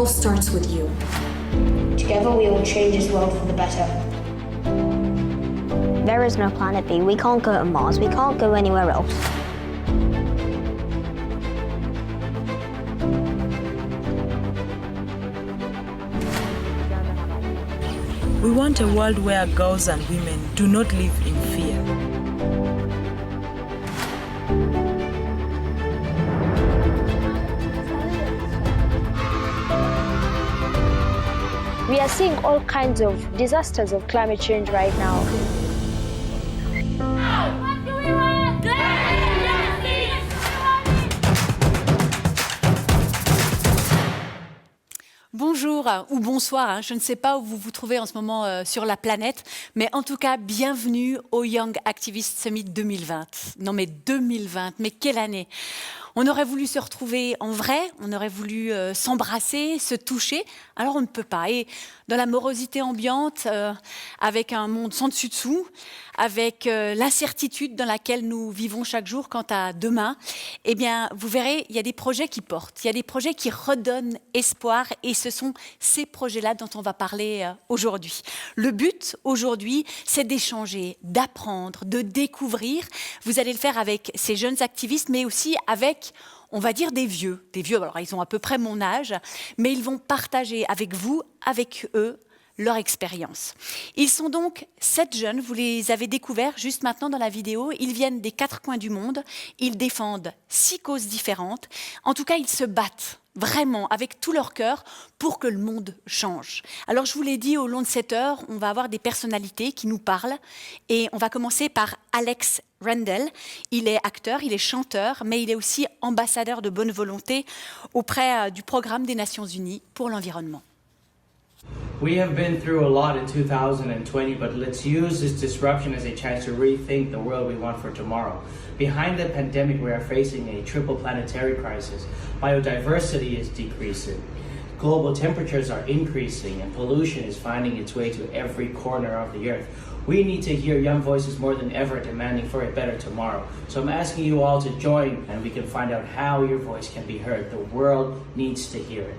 all starts with you. Together we will change this world for the better. There is no planet B. We can't go to Mars. We can't go anywhere else. We want a world where girls and women do not live in fear. We are seeing all kinds of disasters of climate change right now. Bonjour ou bonsoir, je ne sais pas où vous vous trouvez en ce moment sur la planète, mais en tout cas, bienvenue au Young Activist Summit 2020. Non mais 2020, mais quelle année! On aurait voulu se retrouver en vrai, on aurait voulu s'embrasser, se toucher, alors on ne peut pas. Et dans la morosité ambiante, avec un monde sans dessus-dessous, avec l'incertitude dans laquelle nous vivons chaque jour quant à demain, eh bien, vous verrez, il y a des projets qui portent, il y a des projets qui redonnent espoir et ce sont ces projets-là dont on va parler aujourd'hui. Le but, aujourd'hui, c'est d'échanger, d'apprendre, de découvrir. Vous allez le faire avec ces jeunes activistes, mais aussi avec, on va dire, des vieux. Des vieux, alors ils ont à peu près mon âge, mais ils vont partager avec vous, avec eux, leur expérience. Ils sont donc 7 jeunes, vous les avez découverts juste maintenant dans la vidéo. Ils viennent des 4 coins du monde, ils défendent 6 causes différentes. En tout cas, ils se battent vraiment avec tout leur cœur pour que le monde change. Alors je vous l'ai dit, au long de cette heure, on va avoir des personnalités qui nous parlent et on va commencer par Alex Randall. Il est acteur, il est chanteur, mais il est aussi ambassadeur de bonne volonté auprès du programme des Nations Unies pour l'environnement. We have been through a lot in 2020, but let's use this disruption as a chance to rethink the world we want for tomorrow. Behind the pandemic, we are facing a triple planetary crisis. Biodiversity is decreasing, global temperatures are increasing, and pollution is finding its way to every corner of the earth. We need to hear young voices more than ever demanding for a better tomorrow. So I'm asking you all to join, and we can find out how your voice can be heard. The world needs to hear it.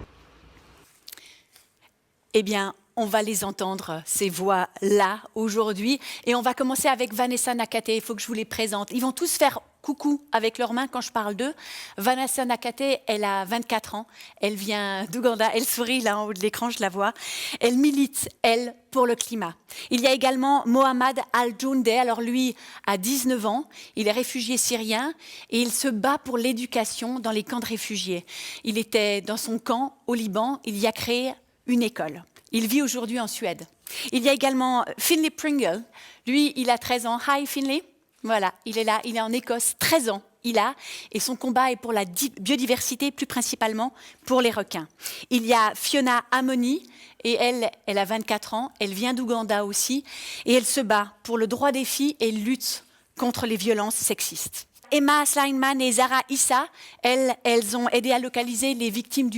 Eh bien, on va les entendre, ces voix-là, aujourd'hui. Et on va commencer avec Vanessa Nakate. Il faut que je vous les présente. Ils vont tous faire coucou avec leurs mains quand je parle d'eux. Vanessa Nakate, elle a 24 ans. Elle vient d'Ouganda. Elle sourit là en haut de l'écran, je la vois. Elle milite, elle, pour le climat. Il y a également Mohamed Al-Jounde. Alors lui a 19 ans. Il est réfugié syrien et il se bat pour l'éducation dans les camps de réfugiés. Il était dans son camp au Liban. Il y a créé une école. Il vit aujourd'hui en Suède. Il y a également Finlay Pringle. Lui, il a 13 ans. Hi Finlay. Voilà, il est là, il est en Écosse. 13 ans, il a. Et son combat est pour la biodiversité, plus principalement pour les requins. Il y a Fiona Amoni. Et elle a 24 ans. Elle vient d'Ouganda aussi. Et elle se bat pour le droit des filles et lutte contre les violences sexistes. Emma Slineman et Zara Issa, elles ont aidé à localiser les victimes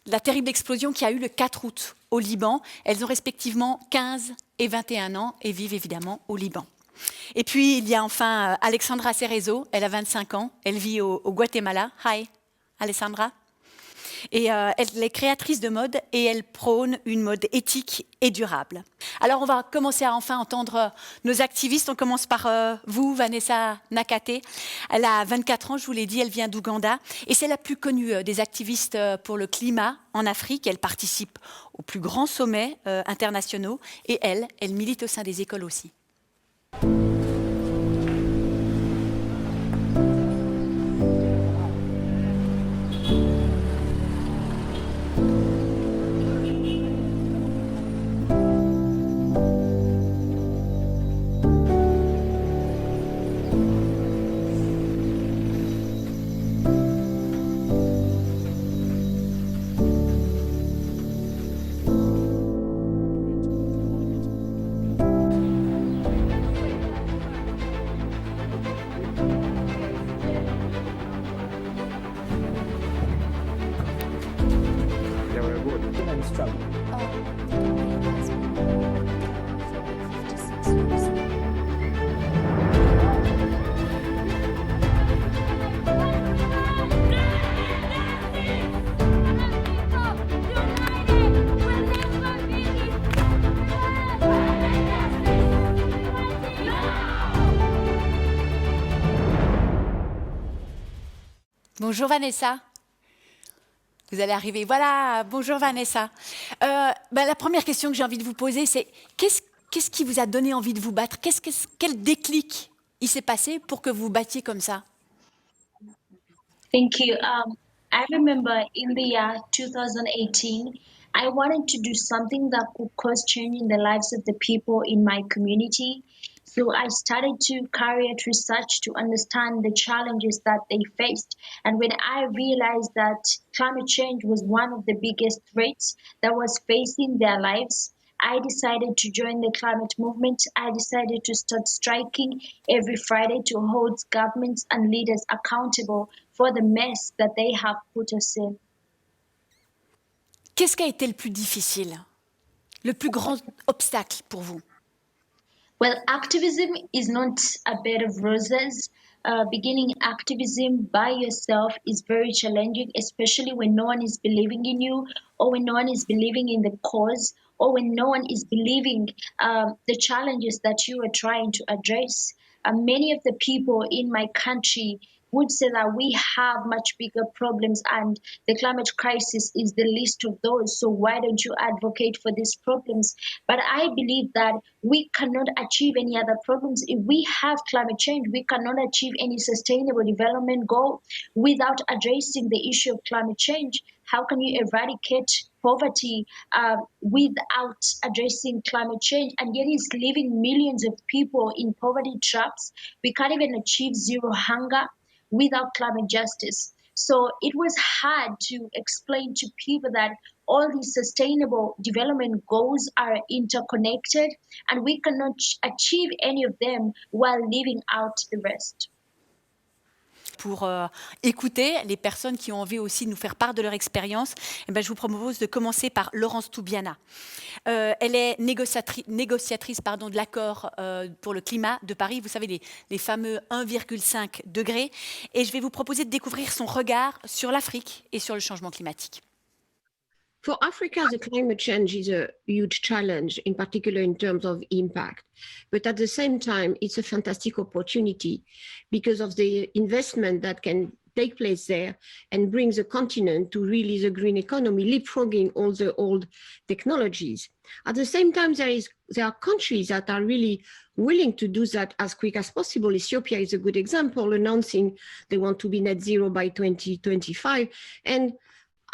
la terrible explosion qui a eu le 4 août au Liban. Elles ont respectivement 15 et 21 ans et vivent évidemment au Liban. Et puis, il y a enfin Alexandra Cerezo, elle a 25 ans, elle vit au Guatemala. Hi, Alessandra. Et elle est créatrice de mode et elle prône une mode éthique et durable. Alors, on va commencer à enfin entendre nos activistes. On commence par vous, Vanessa Nakate. Elle a 24 ans, je vous l'ai dit, elle vient d'Ouganda. Et c'est la plus connue des activistes pour le climat en Afrique. Elle participe aux plus grands sommets internationaux. Et elle milite au sein des écoles aussi. Bonjour Vanessa. Vous allez arriver. Voilà, bonjour Vanessa. La première question que j'ai envie de vous poser, c'est qu'est-ce qui vous a donné envie de vous battre? Quel déclic il s'est passé pour que vous vous battiez comme ça? Thank you. I remember in the year 2018, I wanted to do something that could cause change in the lives of the people in my community. So I started to carry out research to understand the challenges that they faced. And when I realized that climate change was one of the biggest threats that was facing their lives, I decided to join the climate movement. I decided to start striking every Friday to hold governments and leaders accountable for the mess that they have put us in. Qu'est-ce qui a été le plus difficile? Le plus grand obstacle pour vous? Well, activism is not a bed of roses. Beginning activism by yourself is very challenging, especially when no one is believing in you, or when no one is believing in the cause, or when no one is believing the challenges that you are trying to address. Many of the people in my country would say that we have much bigger problems and the climate crisis is the least of those. So why don't you advocate for these problems? But I believe that we cannot achieve any other problems. If we have climate change, we cannot achieve any sustainable development goal without addressing the issue of climate change. How can you eradicate poverty without addressing climate change? And yet it's leaving millions of people in poverty traps. We can't even achieve zero hunger without climate justice. So it was hard to explain to people that all these sustainable development goals are interconnected and we cannot achieve any of them while leaving out the rest. Pour écouter les personnes qui ont envie aussi de nous faire part de leur expérience, je vous propose de commencer par Laurence Toubiana. Elle est négociatrice de l'accord pour le climat de Paris, vous savez, les fameux 1,5 degrés. Et je vais vous proposer de découvrir son regard sur l'Afrique et sur le changement climatique. For Africa, the climate change is a huge challenge, in particular in terms of impact. But at the same time, it's a fantastic opportunity because of the investment that can take place there and bring the continent to really the green economy, leapfrogging all the old technologies. At the same time, there are countries that are really willing to do that as quick as possible. Ethiopia is a good example, announcing they want to be net zero by 2025. And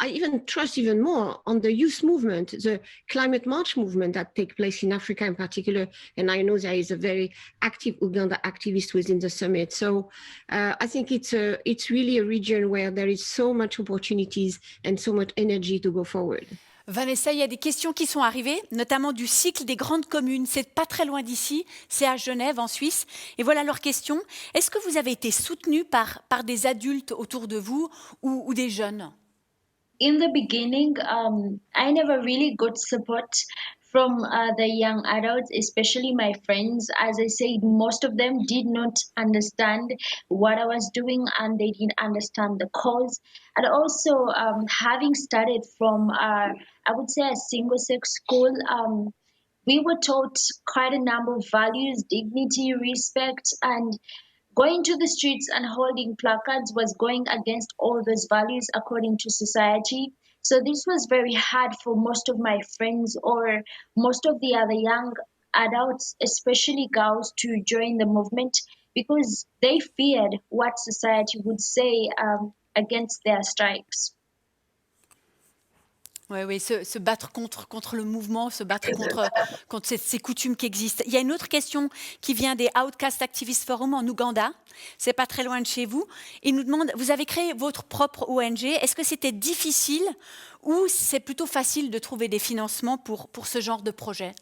I even trust even more on the youth movement, the climate march movement that take place in Africa in particular. And I know there is a very active Uganda activist within the summit. So I think it's really a region where there is so much opportunities and so much energy to go forward. Vanessa, il y a des questions qui sont arrivées, notamment du cycle des grandes communes. C'est pas très loin d'ici, c'est à Genève, en Suisse. Et voilà leur question. Est-ce que vous avez été soutenu par des adultes autour de vous ou des jeunes? In the beginning, I never really got support from the young adults, especially my friends. As I said, most of them did not understand what I was doing and they didn't understand the cause. And also, having studied from, I would say, a single-sex school, we were taught quite a number of values, dignity, respect, and going to the streets and holding placards was going against all those values according to society. So this was very hard for most of my friends or most of the other young adults, especially girls, to join the movement because they feared what society would say against their strikes. Oui, se battre contre le mouvement, se battre contre ces coutumes qui existent. Il y a une autre question qui vient des Outcast Activist Forum en Ouganda. C'est pas très loin de chez vous. Ils nous demandent, vous avez créé votre propre ONG. Est-ce que c'était difficile ou c'est plutôt facile de trouver des financements pour ce genre de projet?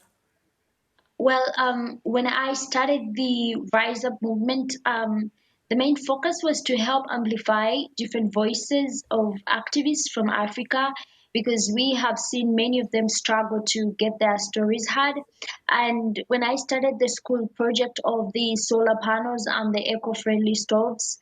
Well, when I started the Rise Up movement, the main focus was to help amplify different voices of activists from Africa because we have seen many of them struggle to get their stories heard. And when I started the school project of the solar panels and the eco-friendly stoves,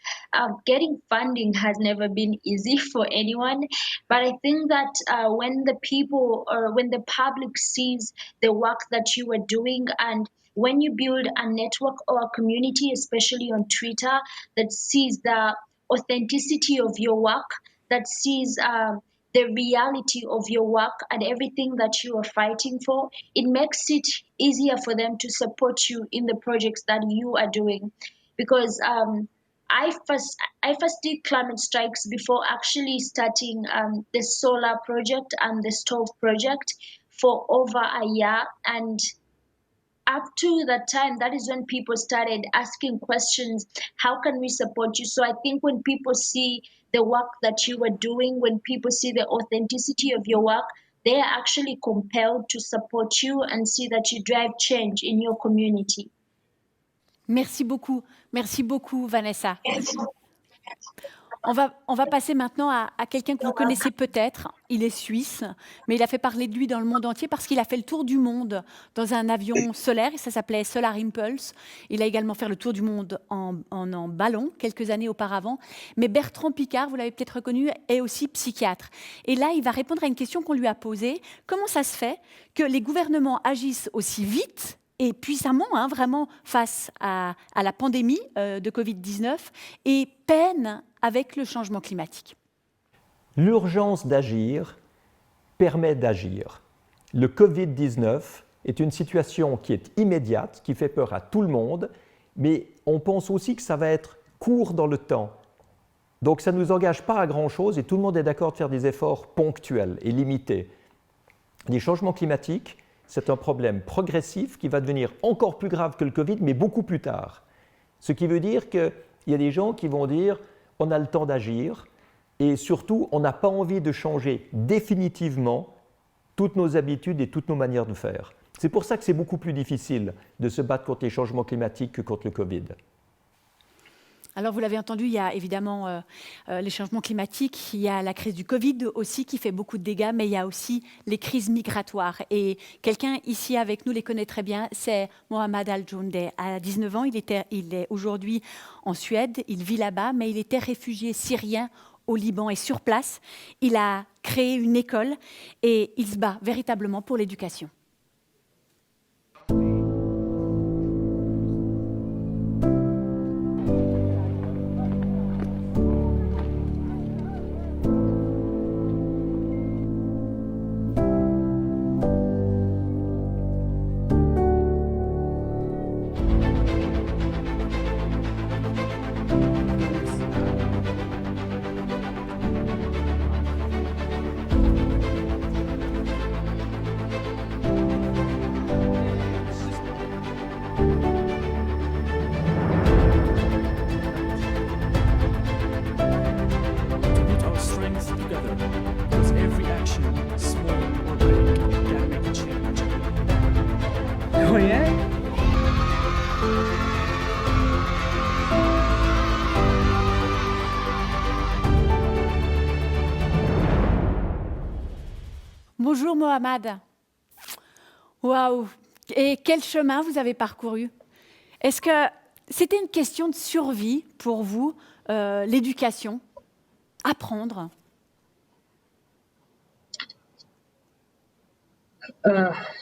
getting funding has never been easy for anyone. But I think that when the people or when the public sees the work that you are doing and when you build a network or a community, especially on Twitter, that sees the authenticity of your work, that sees the reality of your work and everything that you are fighting for, it makes it easier for them to support you in the projects that you are doing. Because I first did climate strikes before actually starting the solar project and the stove project for over a year. And up to that time, that is when people started asking questions, how can we support you? So I think when people see the work that you are doing, when people see the authenticity of your work, they are actually compelled to support you and see that you drive change in your community. Merci beaucoup Vanessa. On va passer maintenant à quelqu'un que vous connaissez peut-être. Il est suisse, mais il a fait parler de lui dans le monde entier parce qu'il a fait le tour du monde dans un avion solaire, et ça s'appelait Solar Impulse. Il a également fait le tour du monde en ballon quelques années auparavant. Mais Bertrand Piccard, vous l'avez peut-être reconnu, est aussi psychiatre. Et là, il va répondre à une question qu'on lui a posée. Comment ça se fait que les gouvernements agissent aussi vite et puissamment, vraiment, face à la pandémie de Covid-19 et peinent avec le changement climatique? L'urgence d'agir permet d'agir. Le Covid-19 est une situation qui est immédiate, qui fait peur à tout le monde, mais on pense aussi que ça va être court dans le temps. Donc ça ne nous engage pas à grand-chose et tout le monde est d'accord de faire des efforts ponctuels et limités. Les changements climatiques, c'est un problème progressif qui va devenir encore plus grave que le Covid, mais beaucoup plus tard. Ce qui veut dire qu'il y a des gens qui vont dire « on a le temps d'agir » et surtout, on n'a pas envie de changer définitivement toutes nos habitudes et toutes nos manières de faire. C'est pour ça que c'est beaucoup plus difficile de se battre contre les changements climatiques que contre le Covid. Alors, vous l'avez entendu, il y a évidemment les changements climatiques, il y a la crise du Covid aussi qui fait beaucoup de dégâts, mais il y a aussi les crises migratoires. Et quelqu'un ici avec nous les connaît très bien, c'est Mohamed Al-Joundeh. À 19 ans, il est aujourd'hui en Suède, il vit là-bas, mais il était réfugié syrien au Liban. Et sur place, il a créé une école et il se bat véritablement pour l'éducation. Bonjour Mohamed. Waouh! Et quel chemin vous avez parcouru? Est-ce que c'était une question de survie pour vous, l'éducation, apprendre?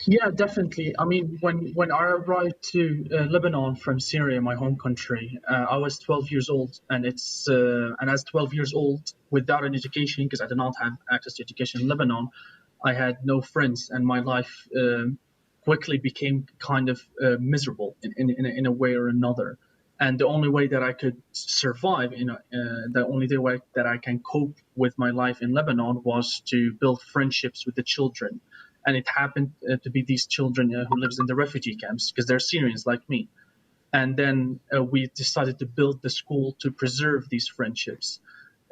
Yeah, definitely. I mean, when I arrived to Lebanon from Syria, my home country, I was 12 years old, and as 12 years old, without an education, because I did not have access to education in Lebanon, I had no friends, and my life quickly became kind of miserable in a way or another. And the only way that I could survive, the only way that I can cope with my life in Lebanon was to build friendships with the children. And it happened to be these children who lives in the refugee camps, because they're Syrians like me. And then we decided to build the school to preserve these friendships.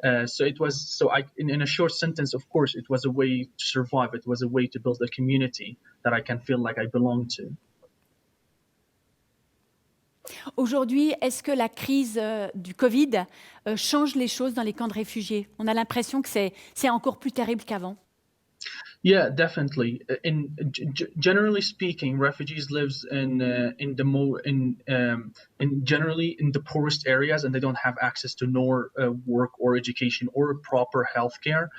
In a short sentence, of course, it was a way to survive. It was a way to build a community that I can feel like I belong to. Aujourd'hui, est-ce que la crise du Covid change les choses dans les camps de réfugiés? On a l'impression que c'est encore plus terrible qu'avant. Yeah, definitely. Generally speaking, refugees lives generally in the poorest areas, and they don't have access to nor work or education or proper healthcare.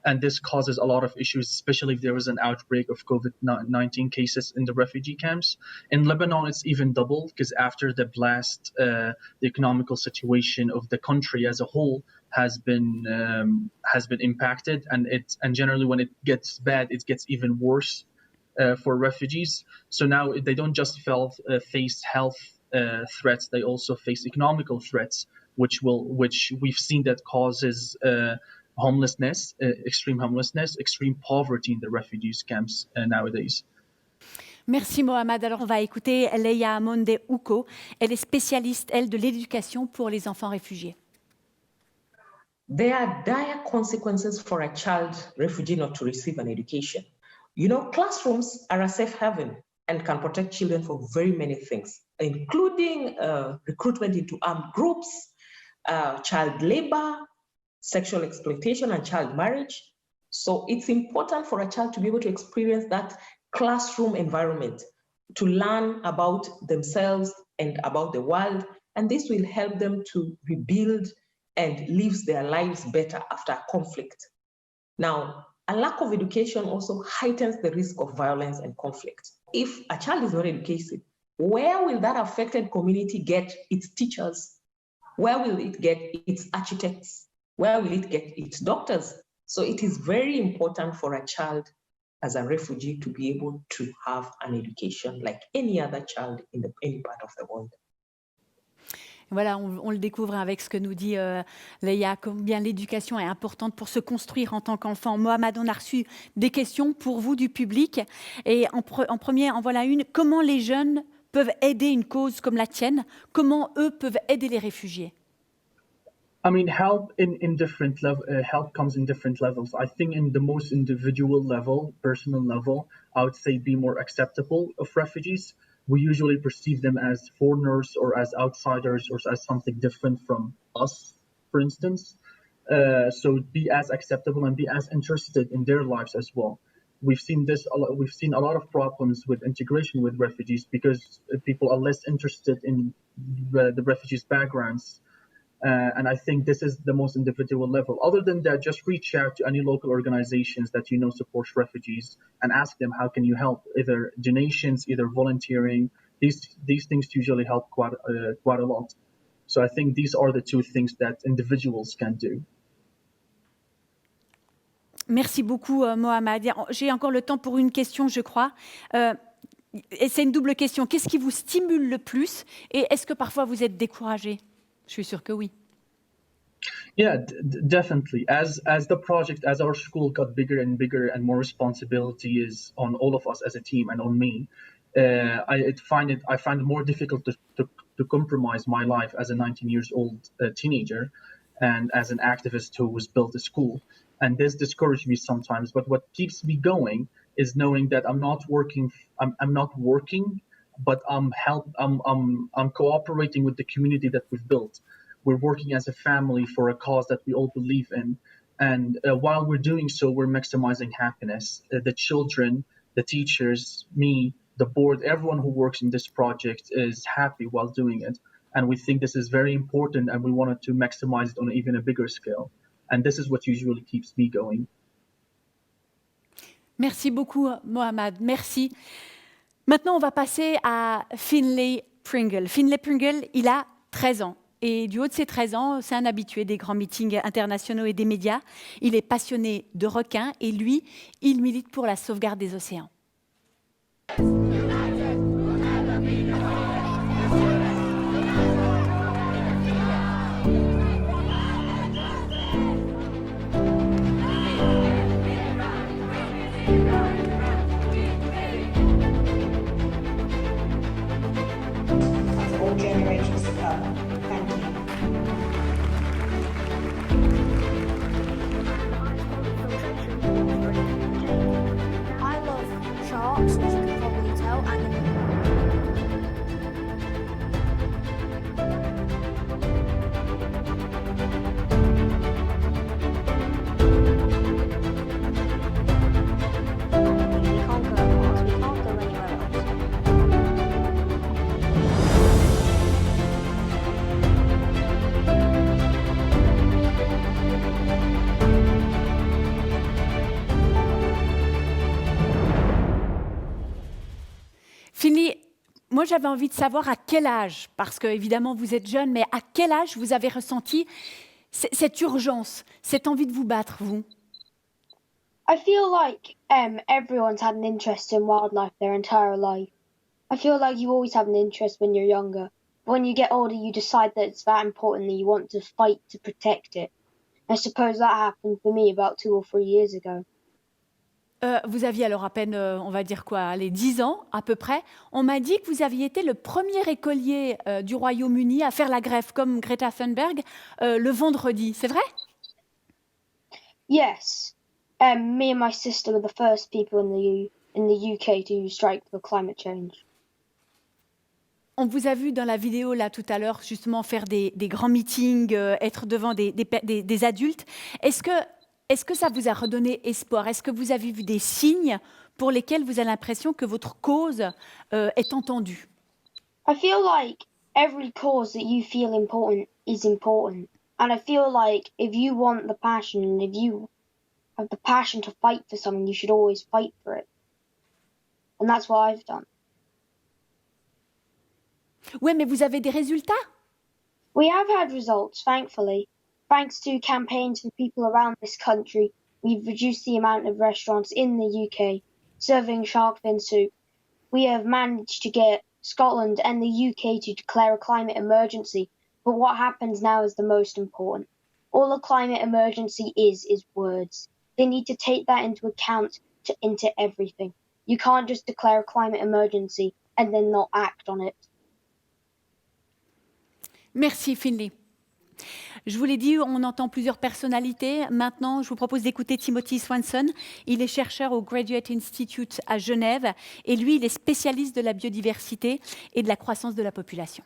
And this causes a lot of issues, especially if there was an outbreak of COVID-19 cases in the refugee camps. In Lebanon, it's even doubled because after the blast, the economical situation of the country as a whole has been impacted, and generally when it gets bad, it gets even worse for refugees. So now they don't just face health threats; they also face economical threats, which we've seen that causes homelessness, extreme poverty in the refugees camps nowadays. Merci Mohamed. Alors on va écouter Leia Amonde Uko. Elle est spécialiste, elle, de l'éducation pour les enfants réfugiés. There are dire consequences for a child refugee not to receive an education. You know, classrooms are a safe haven and can protect children from very many things, including recruitment into armed groups, child labor, sexual exploitation, and child marriage. So it's important for a child to be able to experience that classroom environment, to learn about themselves and about the world, and this will help them to rebuild and live their lives better after a conflict. Now, a lack of education also heightens the risk of violence and conflict. If a child is not educated, where will that affected community get its teachers? Where will it get its architects? Where will it get its doctors? So it is very important for a child as a refugee to be able to have an education like any other child in any part of the world. Voilà, on le découvre avec ce que nous dit Leia, combien l'éducation est importante pour se construire en tant qu'enfant. Mohamed, on a reçu des questions pour vous du public. Et en premier, en voilà une. Comment les jeunes peuvent aider une cause comme la tienne? Comment eux peuvent aider les réfugiés? I mean, help comes in different levels. I think in the most individual level, personal level, I would say be more acceptable of refugees. We usually perceive them as foreigners or as outsiders or as something different from us, for instance. So be as acceptable and be as interested in their lives as well. We've seen a lot of problems with integration with refugees because people are less interested in the refugees' backgrounds. And I think this is the most individual level. Other than that, just reach out to any local organizations that you know support refugees and ask them, how can you help? Either donations, either volunteering. These things usually help quite a lot. So I think these are the two things that individuals can do. Merci beaucoup, Mohamed. J'ai encore le temps pour une question, je crois. Et c'est une double question. Qu'est-ce qui vous stimule le plus? Et est-ce que parfois vous êtes découragé? Je suis sûre que oui. Yeah, definitely. As our school got bigger and more responsibility is on all of us as a team and on me, I find it more difficult to compromise my life as a 19 years old teenager and as an activist who was built a school. And this discouraged me sometimes. But what keeps me going is knowing that I'm not working, but I'm cooperating with the community that we've built. We're working as a family for a cause that we all believe in. And while we're doing so, we're maximizing happiness. The children, the teachers, me, the board, everyone who works in this project is happy while doing it. And we think this is very important and we wanted to maximize it on even a bigger scale. And this is what usually keeps me going. Merci beaucoup, Mohamed. Merci. Maintenant, on va passer à Finlay Pringle. Finlay Pringle, il a 13 ans. Et du haut de ses 13 ans, c'est un habitué des grands meetings internationaux et des médias. Il est passionné de requins et lui, il milite pour la sauvegarde des océans. As you can probably tell, we can't go on Mars, we can't go anywhere else. Moi, j'avais envie de savoir à quel âge, parce que évidemment vous êtes jeune, mais à quel âge vous avez ressenti cette urgence, cette envie de vous battre, vous? I feel like everyone's had an interest in wildlife their entire life. I feel like you always have an interest when you're younger. But when you get older, you decide that it's that important that you want to fight to protect it. I suppose that happened for me about 2 or 3 years ago. Vous aviez alors à peine, on va dire quoi, les 10 ans à peu près. On m'a dit que vous aviez été le premier écolier du Royaume-Uni à faire la grève comme Greta Thunberg le vendredi. C'est vrai? Yes. Me and my sister were the first people in the UK to strike for climate change. On vous a vu dans la vidéo là tout à l'heure justement faire des grands meetings, être devant des adultes. Est-ce que ça vous a redonné espoir? Est-ce que vous avez vu des signes pour lesquels vous avez l'impression que votre cause est entendue? I feel like every cause that you feel important is important. And I feel like if you want the passion and if you have the passion to fight for something, you should always fight for it. And that's what I've done. Oui, mais vous avez des résultats? We have had results, thankfully. Thanks to campaigns from people around this country, we've reduced the amount of restaurants in the UK serving shark fin soup. We have managed to get Scotland and the UK to declare a climate emergency. But what happens now is the most important. All a climate emergency is words. They need to take that into account into everything. You can't just declare a climate emergency and then not act on it. Merci Finlay. Je vous l'ai dit, on entend plusieurs personnalités. Maintenant, je vous propose d'écouter Timothy Swanson. Il est chercheur au Graduate Institute à Genève et lui, il est spécialiste de la biodiversité et de la croissance de la population.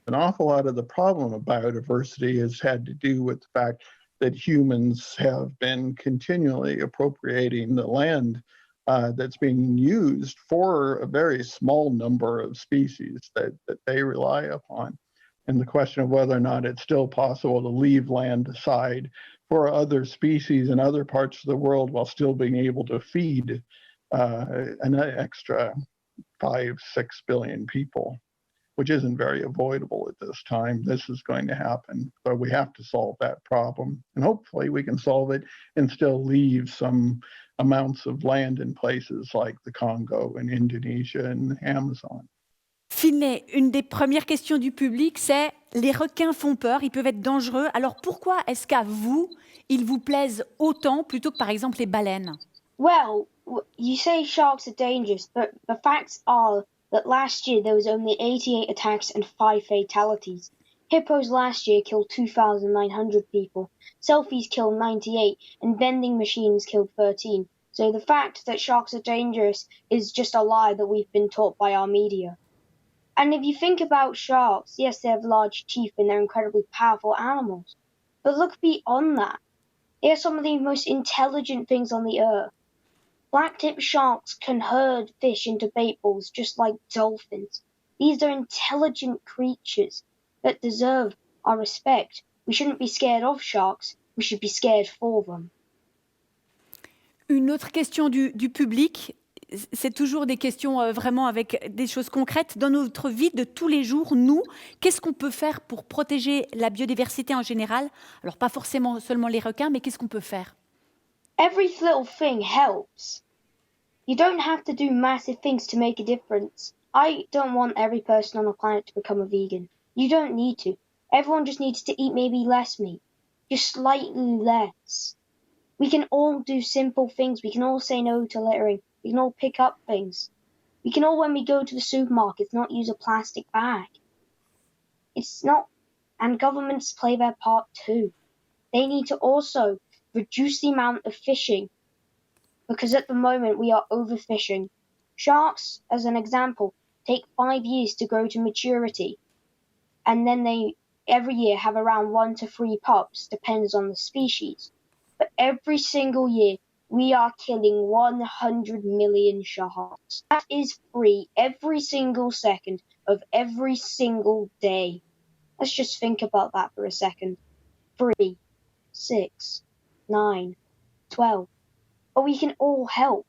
An awful lot of the problem of biodiversity has had to do with the fact that humans have been continually appropriating the land that's being used for a very small number of species that they rely upon. And the question of whether or not it's still possible to leave land aside for other species in other parts of the world while still being able to feed an extra 5-6 billion people, which isn't very avoidable at this time. This is going to happen. So we have to solve that problem. And hopefully we can solve it and still leave some amounts of land in places like the Congo and Indonesia and Amazon. Finlay, une des premières questions du public, c'est les requins font peur, ils peuvent être dangereux. Alors pourquoi est-ce qu'à vous, ils vous plaisent autant plutôt que par exemple les baleines? Well, you say sharks are dangerous, but the facts are that last year there was only 88 attacks and 5 fatalities. Hippos last year killed 2,900 people, selfies killed 98, and vending machines killed 13. So the fact that sharks are dangerous is just a lie that we've been taught by our media. And if you think about sharks, yes, they have large teeth and they're incredibly powerful animals. But look beyond that. They are some of the most intelligent things on the earth. Black-tip sharks can herd fish into bait balls just like dolphins. These are intelligent creatures that deserve our respect. We shouldn't be scared of sharks, we should be scared for them. Une autre question du public. C'est toujours des questions vraiment avec des choses concrètes. Dans notre vie de tous les jours, nous, qu'est-ce qu'on peut faire pour protéger la biodiversité en général? Alors, pas forcément seulement les requins, mais qu'est-ce qu'on peut faire? Every little thing helps. You don't have to do massive things to make a difference. I don't want every person on the planet to become a vegan. You don't need to. Everyone just needs to eat maybe less meat. Just slightly less. We can all do simple things. We can all say no to littering. We can all pick up things. We can all, when we go to the supermarkets, not use a plastic bag. And governments play their part too. They need to also reduce the amount of fishing because at the moment we are overfishing. Sharks, as an example, take 5 years to grow to maturity. And then they, every year, have around 1 to 3 pups, depends on the species. But every single year, we are killing 100 million sharks. That is free every single second of every single day. Let's just think about that for a second. 3, 6, 9, 12. But we can all help.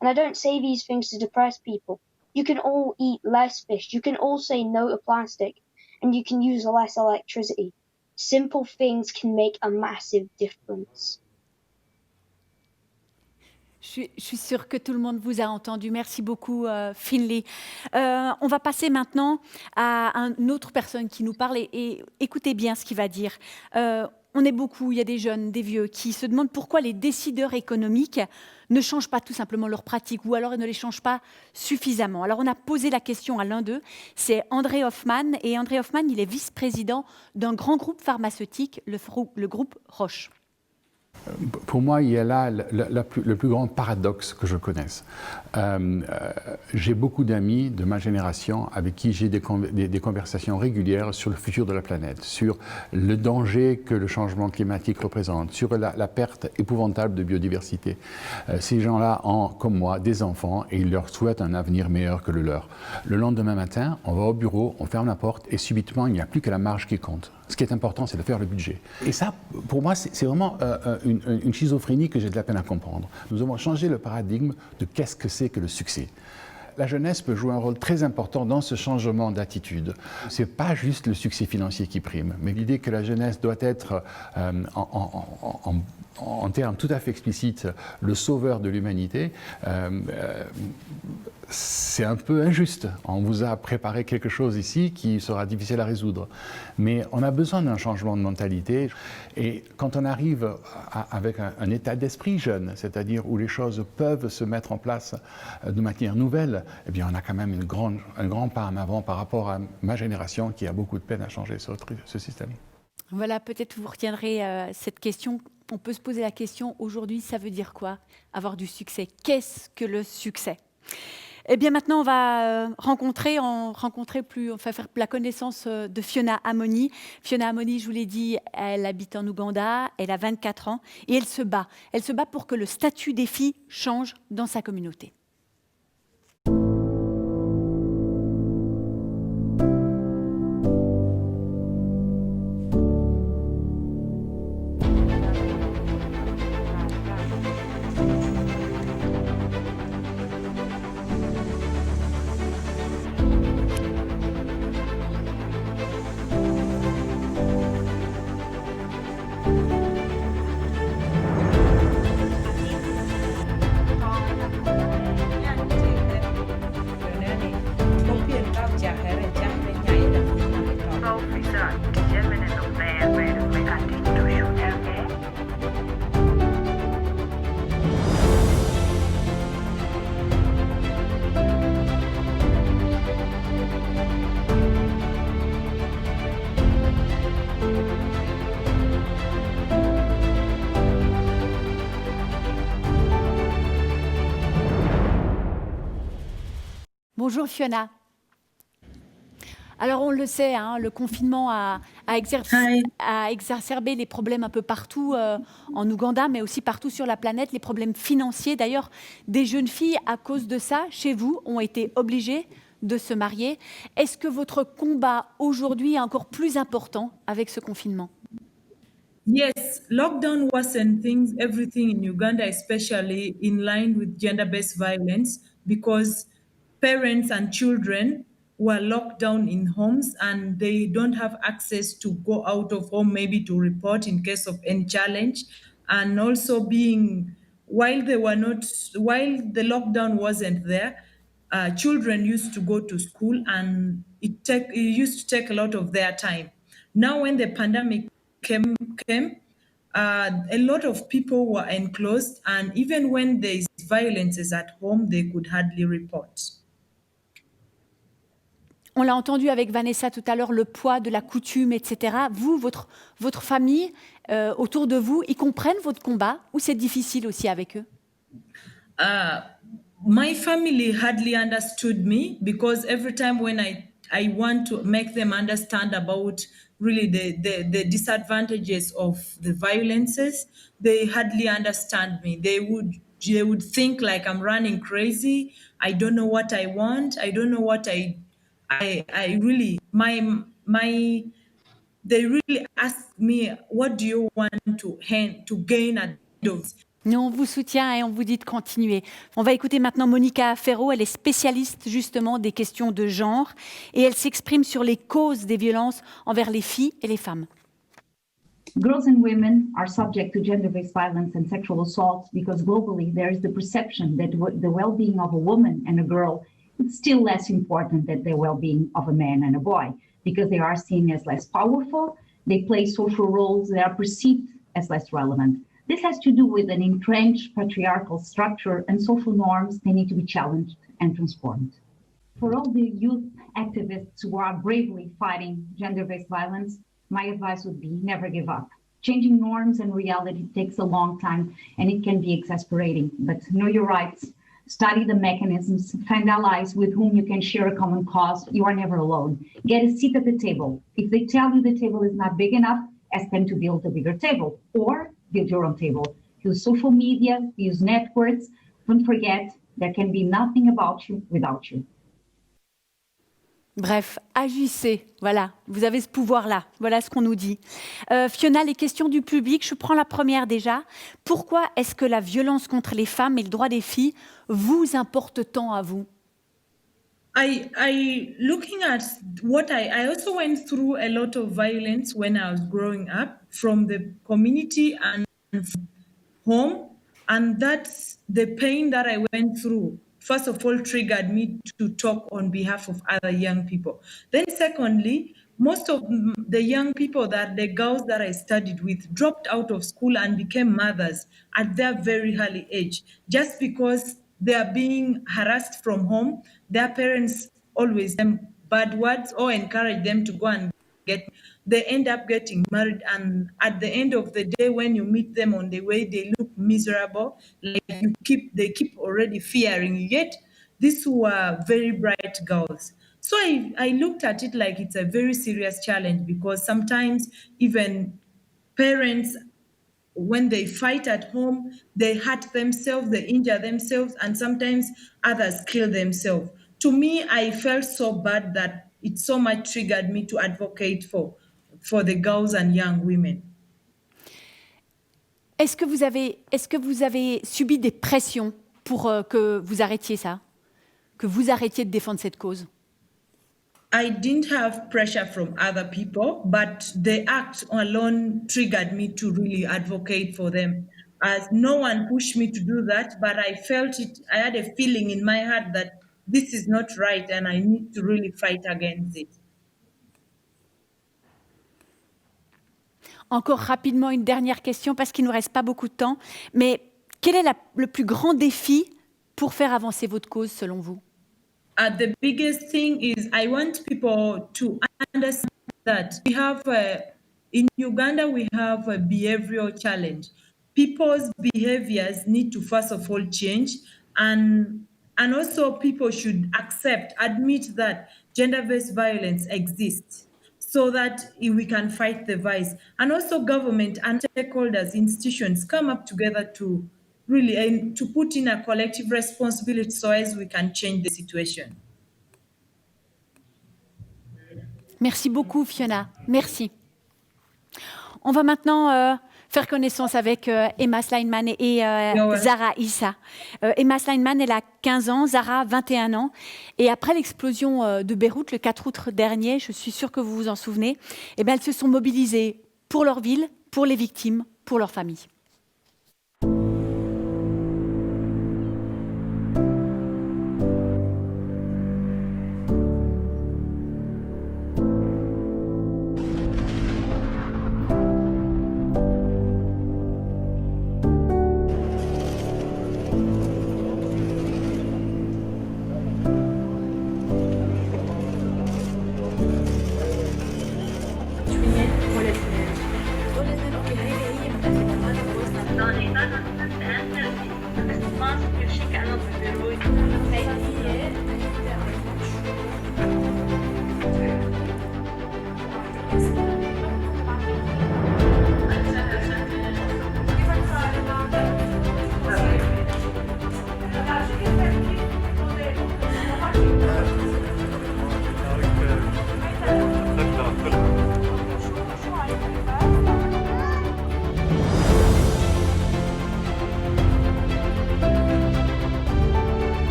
And I don't say these things to depress people. You can all eat less fish. You can all say no to plastic, and you can use less electricity. Simple things can make a massive difference. Je suis sûre que tout le monde vous a entendu. Merci beaucoup, Finlay. On va passer maintenant à une autre personne qui nous parle et écoutez bien ce qu'il va dire. On est beaucoup, il y a des jeunes, des vieux, qui se demandent pourquoi les décideurs économiques ne changent pas tout simplement leurs pratiques ou alors ils ne les changent pas suffisamment. Alors on a posé la question à l'un d'eux, c'est André Hoffmann. Et André Hoffmann, il est vice-président d'un grand groupe pharmaceutique, le groupe Roche. Pour moi, il y a là le plus grand paradoxe que je connaisse. J'ai beaucoup d'amis de ma génération avec qui j'ai des conversations régulières sur le futur de la planète, sur le danger que le changement climatique représente, sur la perte épouvantable de biodiversité. Ces gens-là ont, comme moi, des enfants et ils leur souhaitent un avenir meilleur que le leur. Le lendemain matin, on va au bureau, on ferme la porte et subitement, il n'y a plus que la marge qui compte. Ce qui est important, c'est de faire le budget. Et ça, pour moi, c'est vraiment une schizophrénie que j'ai de la peine à comprendre. Nous avons changé le paradigme de qu'est-ce que c'est que le succès. La jeunesse peut jouer un rôle très important dans ce changement d'attitude. Ce n'est pas juste le succès financier qui prime, mais l'idée que la jeunesse doit être, en termes tout à fait explicites, le sauveur de l'humanité, c'est un peu injuste. On vous a préparé quelque chose ici qui sera difficile à résoudre. Mais on a besoin d'un changement de mentalité. Et quand on arrive avec un état d'esprit jeune, c'est-à-dire où les choses peuvent se mettre en place de manière nouvelle, eh bien on a quand même un grand pas en avant par rapport à ma génération qui a beaucoup de peine à changer ce système. Voilà, peut-être vous retiendrez cette question. On peut se poser la question, aujourd'hui, ça veut dire quoi, avoir du succès? Qu'est-ce que le succès? Eh bien, maintenant, on va faire la connaissance de Fiona Amoni. Fiona Amoni, je vous l'ai dit, elle habite en Ouganda, elle a 24 ans et elle se bat. Elle se bat pour que le statut des filles change dans sa communauté. Bonjour Fiona. Alors on le sait, hein, le confinement a exacerbé les problèmes un peu partout en Ouganda, mais aussi partout sur la planète, les problèmes financiers. D'ailleurs, des jeunes filles, à cause de ça, chez vous, ont été obligées de se marier. Est-ce que votre combat aujourd'hui est encore plus important avec ce confinement? Yes, lockdown worsened everything in Uganda, especially in line with gender-based violence, because parents and children were locked down in homes and they don't have access to go out of home, maybe to report in case of any challenge. And also while the lockdown wasn't there, children used to go to school and it used to take a lot of their time. Now when the pandemic came, a lot of people were enclosed, and even when there is violence at home, they could hardly report. On l'a entendu avec Vanessa tout à l'heure, le poids de la coutume, etc. Vous, votre famille, autour de vous, ils comprennent votre combat ou c'est difficile aussi avec eux? My family hardly understood me because every time when I want to make them understand about really the disadvantages of the violences, they hardly understand me. They would think like I'm running crazy. I don't know what I want. I don't know what I really, they really ask me, what do you want to gain at those? Nous, on vous soutient et on vous dit de continuer. On va écouter maintenant Monica Ferro. Elle est spécialiste justement des questions de genre et elle s'exprime sur les causes des violences envers les filles et les femmes. Girls and women are subject to gender-based violence and sexual assault because globally there is the perception that the well-being of a woman and a girl is still less important than the well-being of a man and a boy because they are seen as less powerful, they play social roles, they are perceived as less relevant. This has to do with an entrenched patriarchal structure and social norms. They need to be challenged and transformed. For all the youth activists who are bravely fighting gender-based violence, my advice would be never give up. Changing norms and reality takes a long time and it can be exasperating, but know your rights, study the mechanisms, find allies with whom you can share a common cause. You are never alone. Get a seat at the table. If they tell you the table is not big enough, ask them to build a bigger table or build your own table. Use social media, use networks. Don't forget, there can be nothing about you without you. Bref, agissez, voilà, vous avez ce pouvoir-là, voilà ce qu'on nous dit. Fiona, les questions du public, je prends la première déjà. Pourquoi est-ce que la violence contre les femmes et le droit des filles vous importe tant à vous? Looking at what I also went through a lot of violence when I was growing up from the community and home, and that's the pain that I went through. First of all, triggered me to talk on behalf of other young people. Then secondly, most of the young people the girls that I studied with dropped out of school and became mothers at their very early age, just because they are being harassed from home. Their parents always them bad words or encourage them to go and they end up getting married, and at the end of the day, when you meet them on the way, they look miserable, like they keep already fearing you. Yet these were very bright girls. So I looked at it like it's a very serious challenge, because sometimes even parents, when they fight at home, they hurt themselves, they injure themselves, and sometimes others kill themselves. To me, I felt so bad that it so much triggered me to advocate for the girls and young women. Est-ce que vous avez subi des pressions pour que vous arrêtiez ça, que vous arrêtiez de défendre cette cause? I didn't have pressure from other people, but the act alone triggered me to really advocate for them. As no one pushed me to do that, but I felt it. I had a feeling in my heart that this is not right and I need to really fight against it. Encore rapidement une dernière question parce qu'il ne nous reste pas beaucoup de temps. Mais quel est le plus grand défi pour faire avancer votre cause selon vous? The biggest thing is I want people to understand that we have, in Uganda, we have a behavioral challenge. People's behaviors need to first of all change, and also people should admit that gender-based violence exists so that we can fight the vice. And also government and stakeholders, institutions come up together to really to put in a collective responsibility so as we can change the situation. Merci beaucoup, Fiona. Merci. On va maintenant faire connaissance avec Emma Sleiman et Zahra Issa. Emma Sleiman, elle a 15 ans, Zahra 21 ans. Et après l'explosion de Beyrouth, le 4 août dernier, je suis sûre que vous vous en souvenez, eh bien, elles se sont mobilisées pour leur ville, pour les victimes, pour leur famille. Oke, هي متأكدة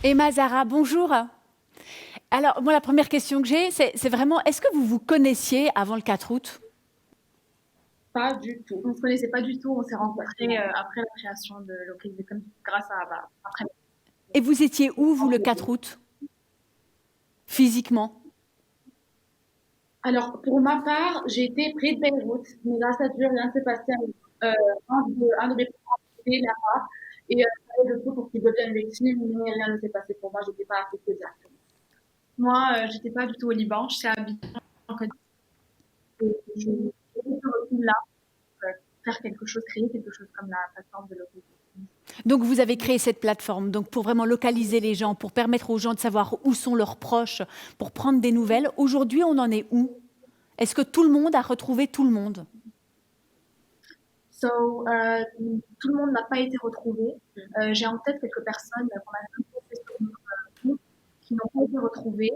Emma Zara, bonjour. Alors, moi, la première question que j'ai, c'est vraiment, est-ce que vous vous connaissiez avant le 4 août? Pas du tout. On ne se connaissait pas du tout. On s'est rencontrés après la création de Local Vicom grâce à après. Et vous étiez où, vous, le 4 août? Physiquement? Alors, pour ma part, j'ai été près de Beyrouth, mais grâce à Dieu, rien ne s'est passé. Un de mes parents était là-bas et j'avais le tout pour qu'il devienne victime, mais rien ne s'est passé pour moi. Je n'étais pas affectée directement. Moi, j'étais pas du tout au Liban. Je suis à Abidjan. Je suis là pour faire quelque chose, créer quelque chose comme la plateforme de Local. Donc, vous avez créé cette plateforme donc pour vraiment localiser les gens, pour permettre aux gens de savoir où sont leurs proches, pour prendre des nouvelles. Aujourd'hui, on en est où? Est-ce que tout le monde a retrouvé tout le monde? Tout le monde n'a pas été retrouvé. J'ai en tête quelques personnes qu'on a posté sur notre compte qui n'ont pas été retrouvées.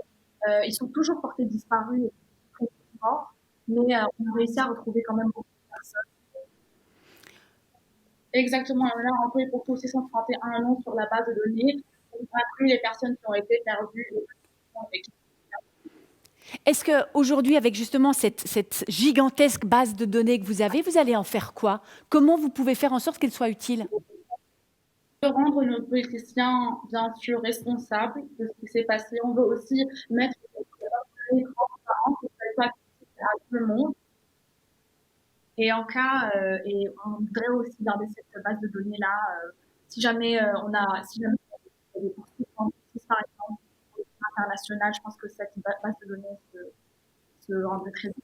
Ils sont toujours portés disparus et très morts, mais on a réussi à retrouver quand même beaucoup de personnes. Exactement, là, on peut pour tous 631 noms sur la base de données. On a inclus les personnes qui ont été perdues. Est-ce qu'aujourd'hui, avec justement cette gigantesque base de données que vous allez en faire quoi? Comment vous pouvez faire en sorte qu'elle soit utile? De rendre nos politiciens, bien sûr, responsables de ce qui s'est passé. On veut aussi mettre les transparents pour que ça soit accessible à tout le monde. Et en cas, et on voudrait aussi garder cette base de données-là, si jamais si jamais il y a des poursuites en justice, par exemple, internationale, je pense que cette base de données se rendrait très bien.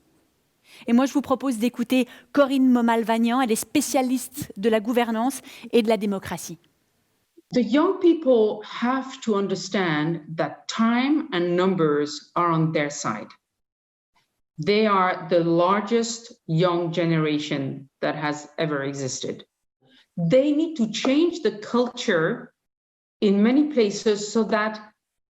Et moi, je vous propose d'écouter Corinne Momal-Vagnan. Elle est spécialiste de la gouvernance et de la démocratie. The young people have to understand that time and numbers are on their side. They are the largest young generation that has ever existed. They need to change the culture in many places so that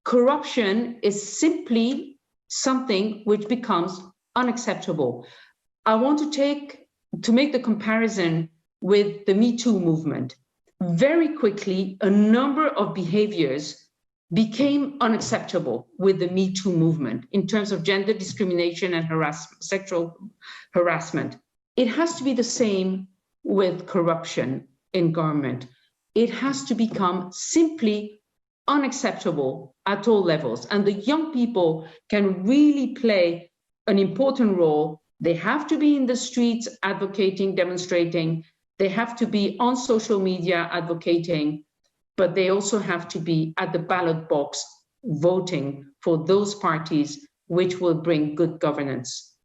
corruption is simply something which becomes unacceptable. I want to make the comparison with the Me Too movement. Very quickly, a number of behaviors became unacceptable with the Me Too movement in terms of gender discrimination and sexual harassment. It has to be the same with corruption in government. It has to become simply unacceptable at all levels. And the young people can really play an important role. They have to be in the streets advocating, demonstrating. They have to be on social media advocating, but they also have to be at the ballot box voting for those parties which will bring good governance.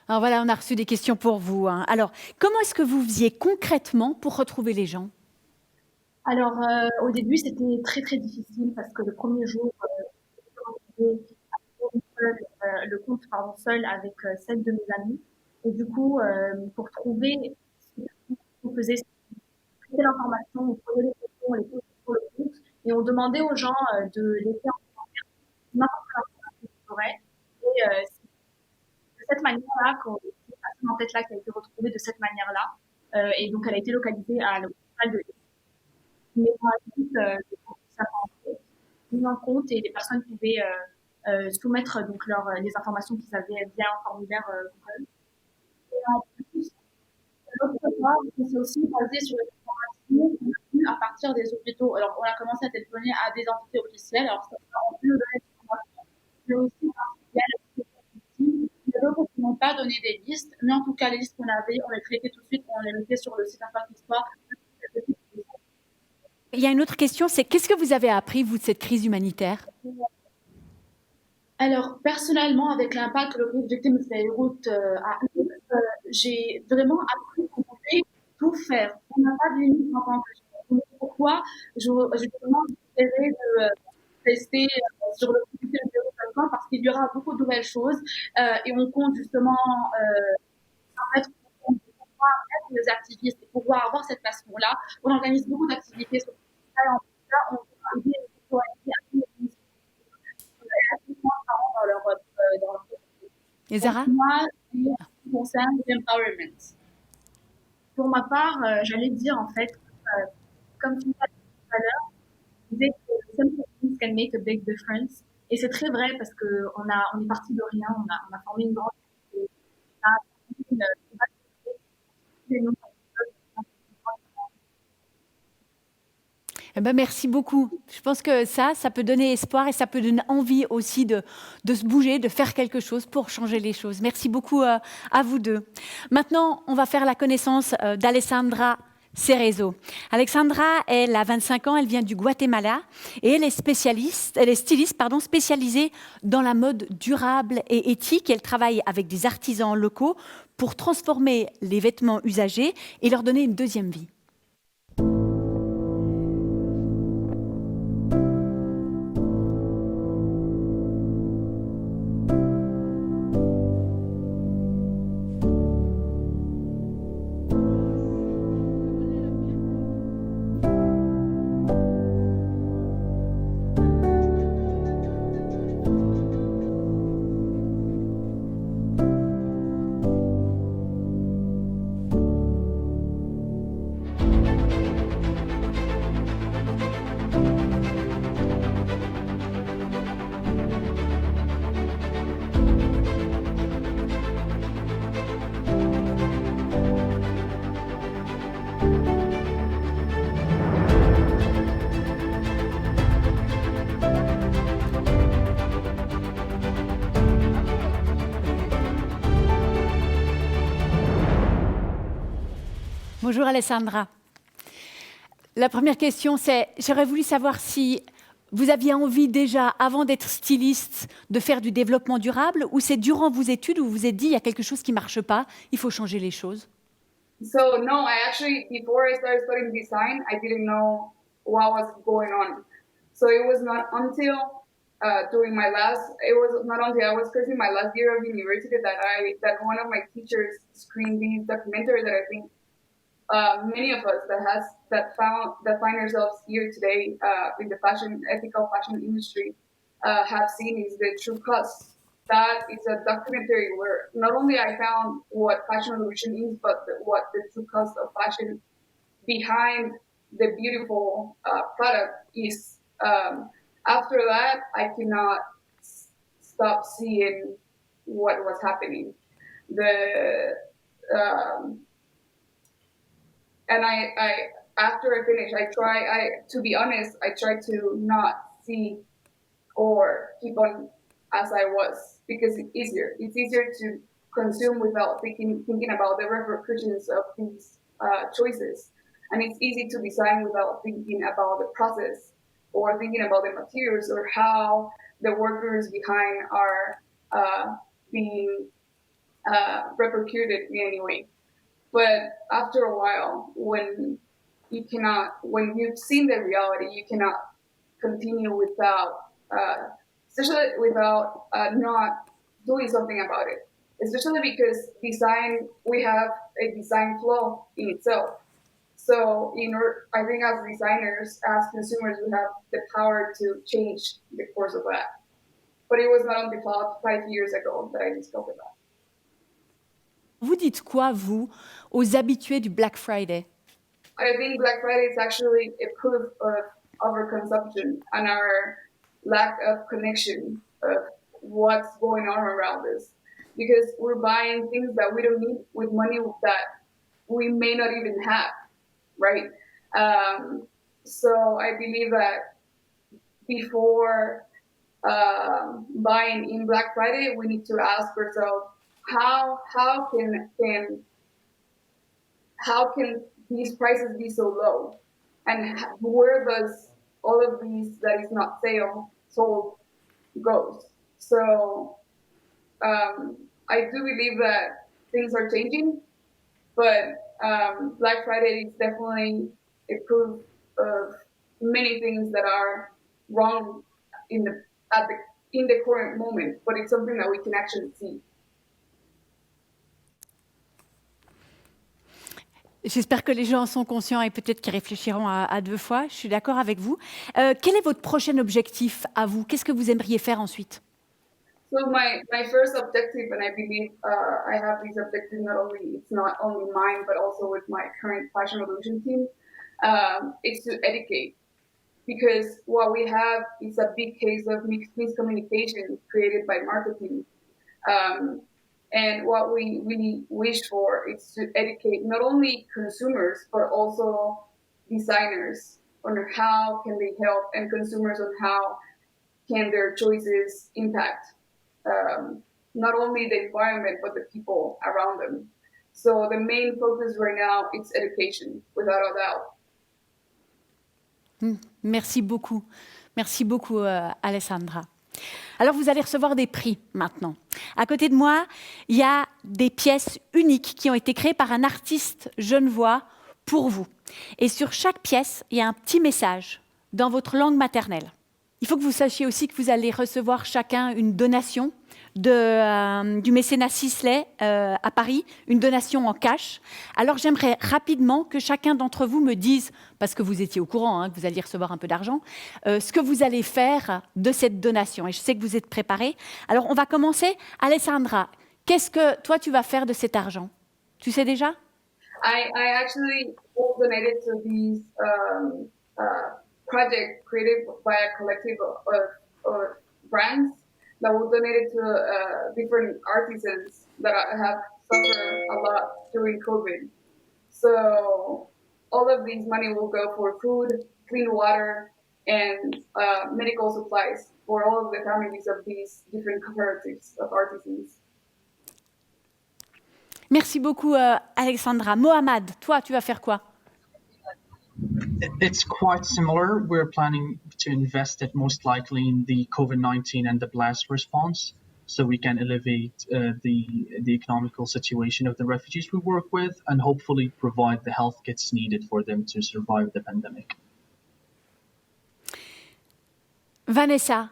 Alors voilà, on a reçu des questions pour vous. Alors, comment est-ce que vous faisiez concrètement pour retrouver les gens? Alors, au début, c'était très, très difficile parce que le premier jour, le compte seul avec 7 de mes amis. Et du coup, pour trouver ce qu'on faisait, c'était l'information, on posait les questions, on les posait sur le compte et on demandait aux gens de laisser en commentaire n'importe quelle information qu'ils auraient. Et de cette manière-là, quand cette personne en tête-là qui a été retrouvée de cette manière-là, et donc elle a été localisée à l'hôpital de mais par la suite, ça a été mis en compte et les personnes pouvaient soumettre donc les informations qu'ils avaient via un formulaire Google. Et en plus, l'autre part, c'est aussi basé sur les informations qu'on a eues à partir des hôpitaux. Alors, on a commencé à téléphoner à des entités officielles. Alors, ça a pu nous donner des informations, mais aussi il y a d'autres qui n'ont pas donné des listes, mais en tout cas, les listes qu'on avait, on les traitait tout de suite, on les mettait sur le site Impact Histoire. Il y a une autre question, c'est qu'est-ce que vous avez appris, vous, de cette crise humanitaire? Alors, personnellement, avec l'impact que le groupe Victims Beyrouth a eu, j'ai vraiment appris qu'on pouvait tout faire. On n'a pas de limite en tant que gens. Pourquoi je demande de tester sur le groupe Victims Beyrouth parce qu'il y aura beaucoup de nouvelles choses et on compte justement permettre de pouvoir être des activistes et pouvoir avoir cette passion-là. On organise beaucoup d'activités sur ça et en tout cas, on peut aider les citoyens à tous les dans leur Et Zara? Moi, ce qui concerne l'empowerment. Pour ma part, j'allais dire en fait, comme tu l'as dit tout à l'heure, je disais que simple things can make a big difference. Et c'est très vrai parce que on est parti de rien, on a formé une grande équipe, on a Eh ben, merci beaucoup. Je pense que ça peut donner espoir et ça peut donner envie aussi de se bouger, de faire quelque chose pour changer les choses. Merci beaucoup à vous deux. Maintenant, on va faire la connaissance d'Alessandra Cerezo. Alexandra, elle a 25 ans, elle vient du Guatemala et elle est styliste spécialisée dans la mode durable et éthique. Elle travaille avec des artisans locaux pour transformer les vêtements usagés et leur donner une deuxième vie. Bonjour Alessandra. La première question, c'est, j'aurais voulu savoir si vous aviez envie déjà, avant d'être styliste, de faire du développement durable, ou c'est durant vos études où vous vous êtes dit, il y a quelque chose qui ne marche pas, il faut changer les choses? So no, I actually, before I started studying design, I didn't know what was going on. So it was not until it was not until I was cursing my last year of university that one of my teachers screened this documentary that I think many of us that find ourselves here today in the ethical fashion industry have seen is the True Cost. That is a documentary where not only I found what fashion revolution is, but what the true cost of fashion behind the beautiful product is. After that, I cannot stop seeing what was happening. And after I finish, to be honest, I try to not see or keep on as I was, because it's easier. It's easier to consume without thinking about the repercussions of these choices. And it's easy to design without thinking about the process or thinking about the materials or how the workers behind are being repercuted in any way. But after a while, when you've seen the reality, you cannot continue without, especially without not doing something about it. Especially because we have a design flaw in itself. So, I think as designers, as consumers, we have the power to change the course of that. But it was not until 5 years ago that I discovered that. Vous dites quoi, vous, aux habitués du Black Friday? I think Black Friday is actually a proof of overconsumption and our lack of connection of what's going on around us. Because we're buying things that we don't need with money that we may not even have, right? So I believe that before buying in Black Friday, we need to ask ourselves, how can these prices be so low, and where does all of these that is not sold goes? So I do believe that things are changing, but Black Friday is definitely a proof of many things that are wrong in the current moment, but it's something that we can actually see. J'espère que les gens en sont conscients et peut-être qu'ils réfléchiront à deux fois. Je suis d'accord avec vous. Quel est votre prochain objectif à vous? Qu'est-ce que vous aimeriez faire ensuite? So my first objective, and I believe I have these objectives it's not only mine, but also with my current Fashion Revolution team, is to educate. because what we have is a big case of miscommunication created by marketing. And what we really wish for is to educate not only consumers, but also designers on how can they help, and consumers on how can their choices impact not only the environment, but the people around them. So the main focus right now is education, without a doubt. Merci beaucoup. Merci beaucoup, Alessandra. Alors, vous allez recevoir des prix maintenant. À côté de moi, il y a des pièces uniques qui ont été créées par un artiste genevois pour vous. Et sur chaque pièce, il y a un petit message dans votre langue maternelle. Il faut que vous sachiez aussi que vous allez recevoir chacun une donation du mécénat Sisley à Paris, une donation en cash. Alors j'aimerais rapidement que chacun d'entre vous me dise, parce que vous étiez au courant que vous alliez recevoir un peu d'argent, ce que vous allez faire de cette donation. Et je sais que vous êtes préparés. Alors on va commencer. Alessandra, qu'est-ce que toi tu vas faire de cet argent? Tu sais déjà? I actually donated to these project created by a collective of brands that will donate it to different artisans that have suffered a lot during COVID. So all of these money will go for food, clean water, and medical supplies for all of the families of these different cooperatives of artisans. Merci beaucoup, Alexandra. Mohamed, toi, tu vas faire quoi? It's quite similar. We're planning to invest it most likely in the COVID-19 and the blast response, so we can elevate the economical situation of the refugees we work with, and hopefully provide the health kits needed for them to survive the pandemic. Vanessa,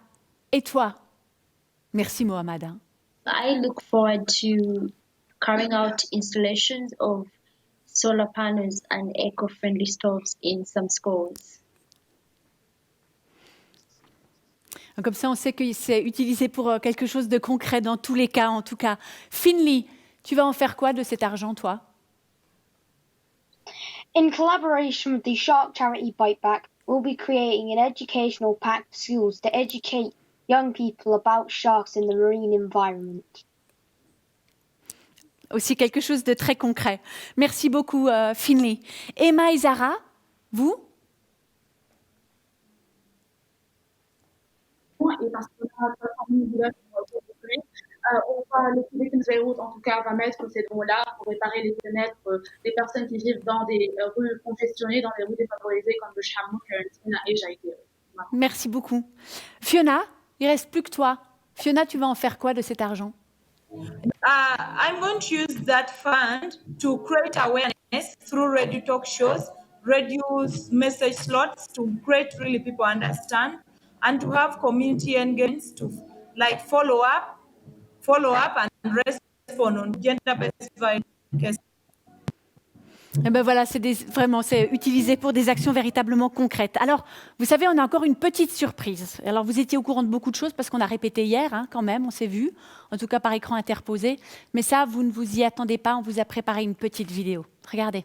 et toi? Merci, Mohamed. I look forward to carrying out installations of solar panels and eco-friendly stoves in some schools. Comme ça, on sait que c'est utilisé pour quelque chose de concret dans tous les cas, en tout cas. Finley, tu vas en faire quoi de cet argent, toi? In collaboration with the Shark Charity Bite Back, we'll be creating an educational pack for schools to educate young people about sharks in the marine environment. Aussi quelque chose de très concret. Merci beaucoup, Finley. Emma et Zara, vous? Et parce qu'on a l'équipe de Beyrouth, en tout cas, va mettre ces dons-là pour réparer les fenêtres des personnes qui vivent dans des rues congestionnées, dans des rues défavorisées comme le Chamouk, Tina et Jaïdir. Merci beaucoup. Fiona, il ne reste plus que toi. Fiona, tu vas en faire quoi de cet argent? I'm going to use that fund to create awareness through radio talk shows, reduce message slots to create really people understand, and to have community engagement to like follow up and respond on gender-based violence. Eh ben voilà, vraiment, c'est utilisé pour des actions véritablement concrètes. Alors, vous savez, on a encore une petite surprise. Alors, vous étiez au courant de beaucoup de choses parce qu'on a répété hier, quand même, on s'est vu, en tout cas par écran interposé. Mais ça, vous ne vous y attendez pas, on vous a préparé une petite vidéo. Regardez.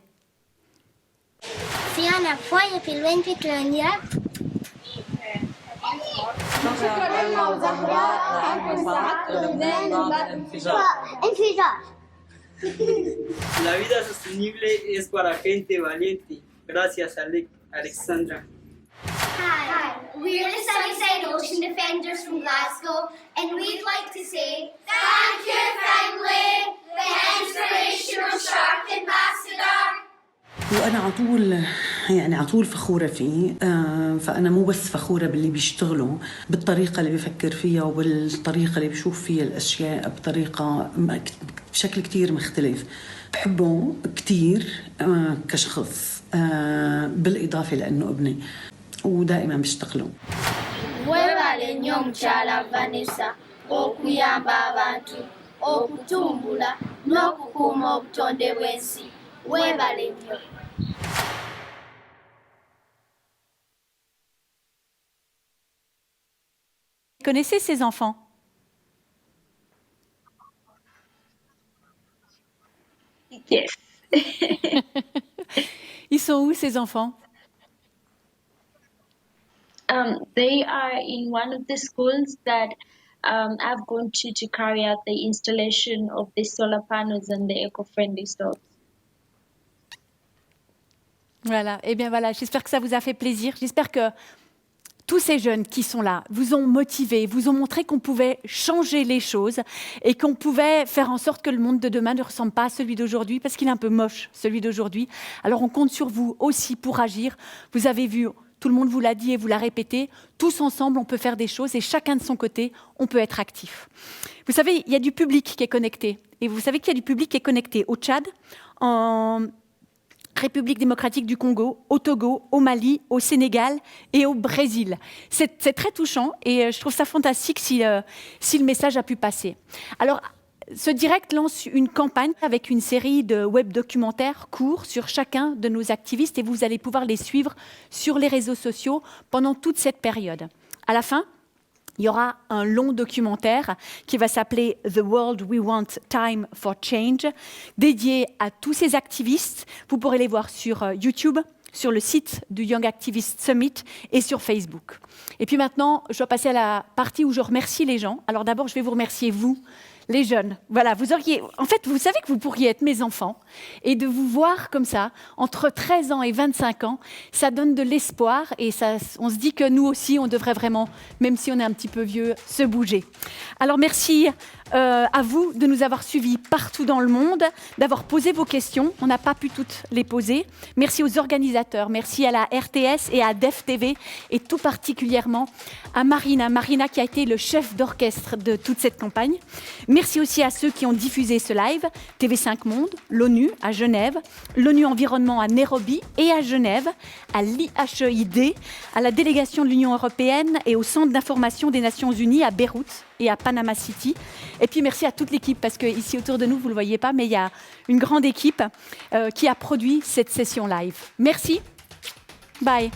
La vida sostenible es para gente valiente. Gracias, Alexandra. Hi, we're the Sunnyside Ocean Defenders from Glasgow, and we'd like to say thank you, Finley, the inspirational shark ambassador. وأنا على طول فخورة فيه، فأنا مو بس فخورة باللي بيشتغلوا، بالطريقة اللي بيفكر فيها وبالطريقة اللي بيشوف فيها الأشياء بشكل كتير مختلف. بحبه كتير كشخص، بالإضافة لأنه ابني، ودائما بيشتغلوا. Webale nnyo mukyala Vanessa okuyamba abantu okutumbula n'okukuuma obutonde bw'ensi. Webale nnyo. Connaissez ces enfants? Yes. Ils sont où ces enfants? They are in one of the schools that I've gone to carry out the installation of the solar panels and the eco-friendly stoves. Voilà, et bien voilà, j'espère que ça vous a fait plaisir. J'espère que tous ces jeunes qui sont là vous ont motivé, vous ont montré qu'on pouvait changer les choses et qu'on pouvait faire en sorte que le monde de demain ne ressemble pas à celui d'aujourd'hui, parce qu'il est un peu moche, celui d'aujourd'hui. Alors on compte sur vous aussi pour agir. Vous avez vu, tout le monde vous l'a dit et vous l'a répété, tous ensemble on peut faire des choses et chacun de son côté, on peut être actif. Vous savez, il y a du public qui est connecté. Et vous savez qu'il y a du public qui est connecté au Tchad, en République démocratique du Congo, au Togo, au Mali, au Sénégal et au Brésil. C'est très touchant et je trouve ça fantastique si le message a pu passer. Alors, ce direct lance une campagne avec une série de web documentaires courts sur chacun de nos activistes et vous allez pouvoir les suivre sur les réseaux sociaux pendant toute cette période. À la fin, il y aura un long documentaire qui va s'appeler « The World We Want, Time for Change », dédié à tous ces activistes. Vous pourrez les voir sur YouTube, sur le site du Young Activist Summit et sur Facebook. Et puis maintenant, je dois passer à la partie où je remercie les gens. Alors d'abord, je vais vous remercier, vous, les jeunes. Voilà, vous savez que vous pourriez être mes enfants et de vous voir comme ça, entre 13 ans et 25 ans, ça donne de l'espoir et on se dit que nous aussi, on devrait vraiment, même si on est un petit peu vieux, se bouger. Alors merci à vous de nous avoir suivis partout dans le monde, d'avoir posé vos questions. On n'a pas pu toutes les poser. Merci aux organisateurs, merci à la RTS et à DEF TV et tout particulièrement à Marina qui a été le chef d'orchestre de toute cette campagne. Merci aussi à ceux qui ont diffusé ce live, TV5 Monde, l'ONU à Genève, l'ONU Environnement à Nairobi et à Genève, à l'IHEID, à la délégation de l'Union européenne et au Centre d'information des Nations Unies à Beyrouth et à Panama City. Et puis merci à toute l'équipe, parce qu'ici autour de nous, vous ne le voyez pas, mais il y a une grande équipe qui a produit cette session live. Merci. Bye.